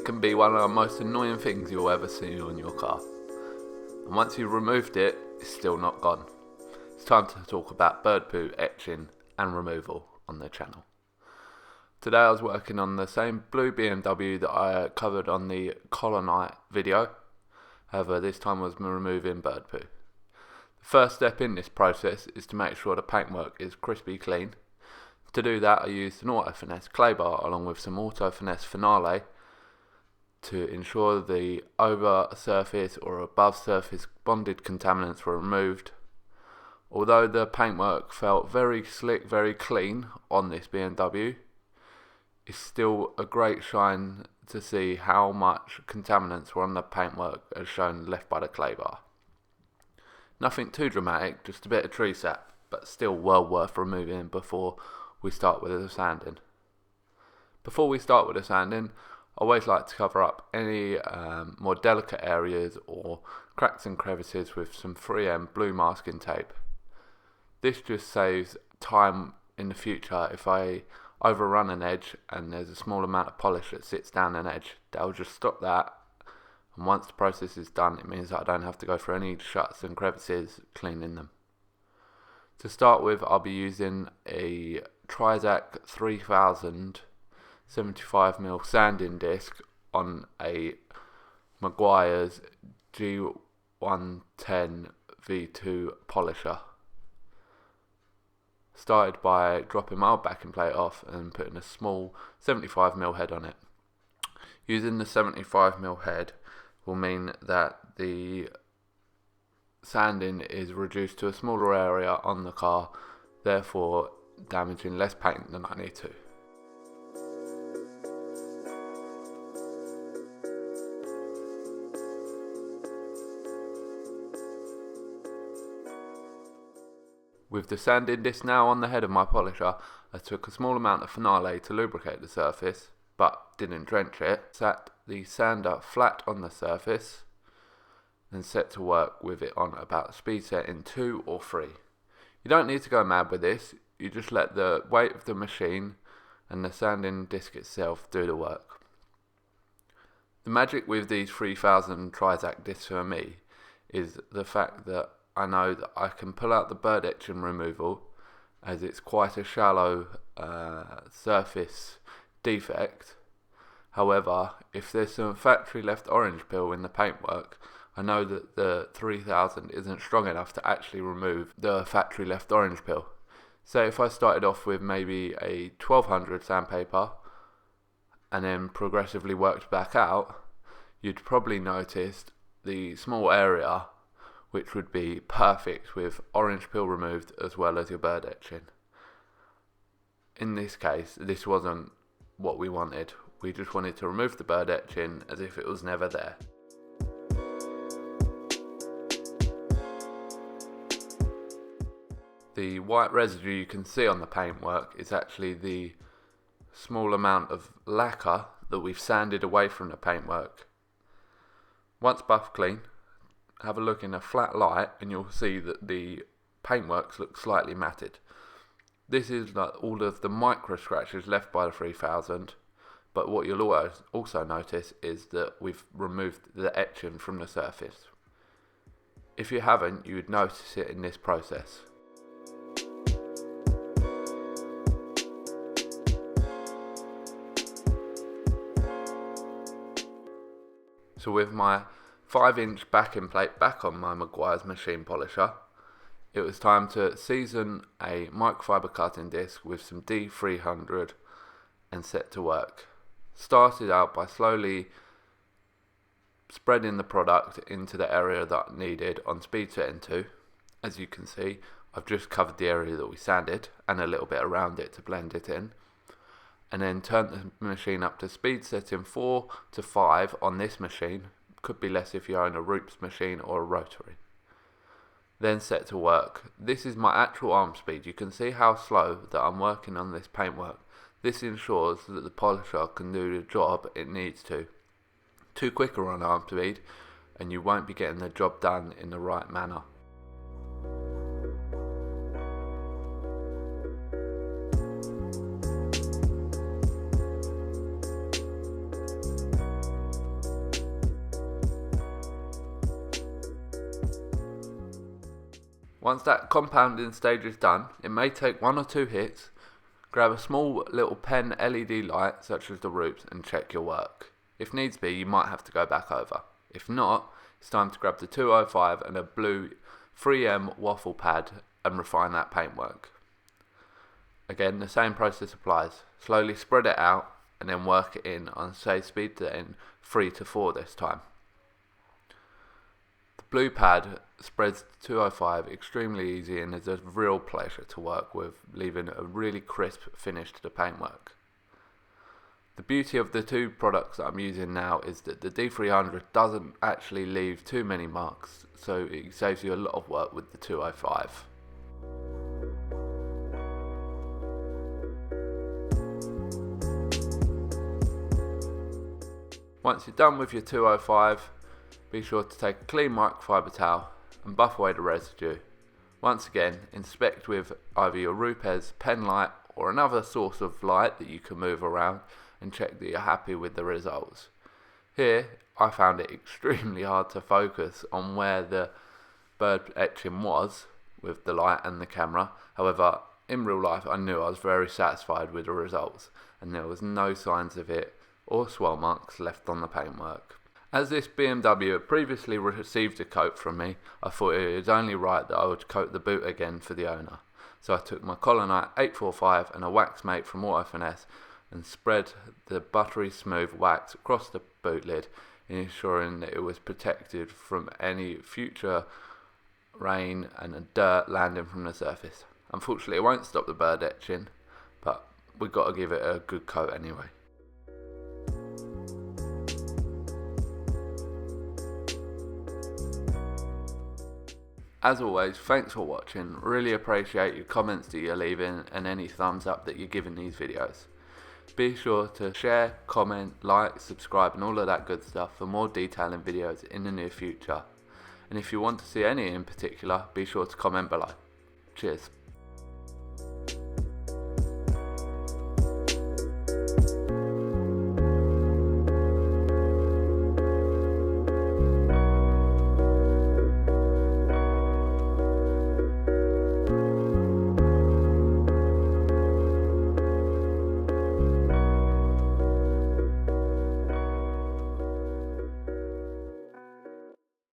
can be one of the most annoying things you'll ever see on your car. And once you've removed it, it's still not gone. It's time to talk about bird poo, etching and removal on the channel. Today I was working on the same blue BMW that I covered on the Colonite video. However, this time I was removing bird poo. The first step in this process is to make sure the paintwork is crispy clean. To do that, I used an Auto Finesse clay bar along with some Auto Finesse Finale to ensure the over surface or above surface bonded contaminants were removed. Although the paintwork felt very slick, very clean on this BMW, it's still a great shine to see how much contaminants were on the paintwork as shown left by the clay bar. Nothing too dramatic, just a bit of tree sap, but still well worth removing before we start with the sanding. Before we start with the sanding, I always like to cover up any more delicate areas or cracks and crevices with some 3M blue masking tape. This just saves time in the future. If I overrun an edge and there's a small amount of polish that sits down an edge, that'll just stop that, and once the process is done, it means that I don't have to go through any shuts and crevices cleaning them. To start with, I'll be using a Trizac 3000 75mm sanding disc on a Meguiar's G110 V2 polisher. Started by dropping my old backing plate off and putting a small 75mm head on it. Using the 75mm head will mean that the sanding is reduced to a smaller area on the car, therefore damaging less paint than I need to. With the sanding disc now on the head of my polisher, I took a small amount of Finale to lubricate the surface, but didn't drench it, sat the sander flat on the surface, and set to work with it on about speed setting 2 or 3. You don't need to go mad with this, you just let the weight of the machine and the sanding disc itself do the work. The magic with these 3000 Trizac discs for me is the fact that I know that I can pull out the bird etching removal as it's quite a shallow surface defect. However, if there's some factory left orange peel in the paintwork, I know that the 3000 isn't strong enough to actually remove the factory left orange peel. So if I started off with maybe a 1200 sandpaper and then progressively worked back out, you'd probably notice the small area which would be perfect with orange peel removed as well as your bird etching. In this case, this wasn't what we wanted. We just wanted to remove the bird etching as if it was never there. The white residue you can see on the paintwork is actually the small amount of lacquer that we've sanded away from the paintwork. Once buff clean, have a look in a flat light and you'll see that the paintworks look slightly matted. This is like all of the micro scratches left by the 3000, but what you'll also notice is that we've removed the etching from the surface. If you haven't, you would notice it in this process. So with my 5-inch backing plate back on my Meguiar's machine polisher, it was time to season a microfiber cutting disc with some D300 and set to work. Started out by slowly spreading the product into the area that I needed on speed setting 2. As you can see, I've just covered the area that we sanded and a little bit around it to blend it in. And then turned the machine up to speed setting 4 to 5 on this machine. Could be less if you own a Roops machine or a rotary. Then set to work. This is my actual arm speed. You can see how slow that I'm working on this paintwork. This ensures that the polisher can do the job it needs to. Too quicker on arm speed and you won't be getting the job done in the right manner. Once that compounding stage is done, it may take 1 or 2 hits. Grab a small little pen LED light such as the Roots and check your work. If needs be, you might have to go back over. If not, it's time to grab the 205 and a blue 3M waffle pad and refine that paintwork. Again, the same process applies. Slowly spread it out and then work it in on, say, speed to end 3 to 4 this time. The blue pad spreads the 205 extremely easy and is a real pleasure to work with, leaving a really crisp finish to the paintwork. The beauty of the two products that I'm using now is that the D300 doesn't actually leave too many marks, so it saves you a lot of work with the 205. Once you're done with your 205, be sure to take a clean microfiber towel and buff away the residue. Once again, inspect with either your Rupes pen light or another source of light that you can move around and check that you're happy with the results. Here, I found it extremely hard to focus on where the bird etching was with the light and the camera. However, in real life I knew I was very satisfied with the results and there was no signs of it or swirl marks left on the paintwork. As this BMW had previously received a coat from me, I thought it was only right that I would coat the boot again for the owner. So I took my Colonite 845 and a wax mate from Auto Finesse and spread the buttery smooth wax across the boot lid, ensuring that it was protected from any future rain and dirt landing from the surface. Unfortunately, it won't stop the bird etching, but we've got to give it a good coat anyway. As always, thanks for watching. Really appreciate your comments that you're leaving and any thumbs up that you're giving these videos. Be sure to share, comment, like, subscribe and all of that good stuff for more detailing videos in the near future. And if you want to see any in particular, be sure to comment below. Cheers.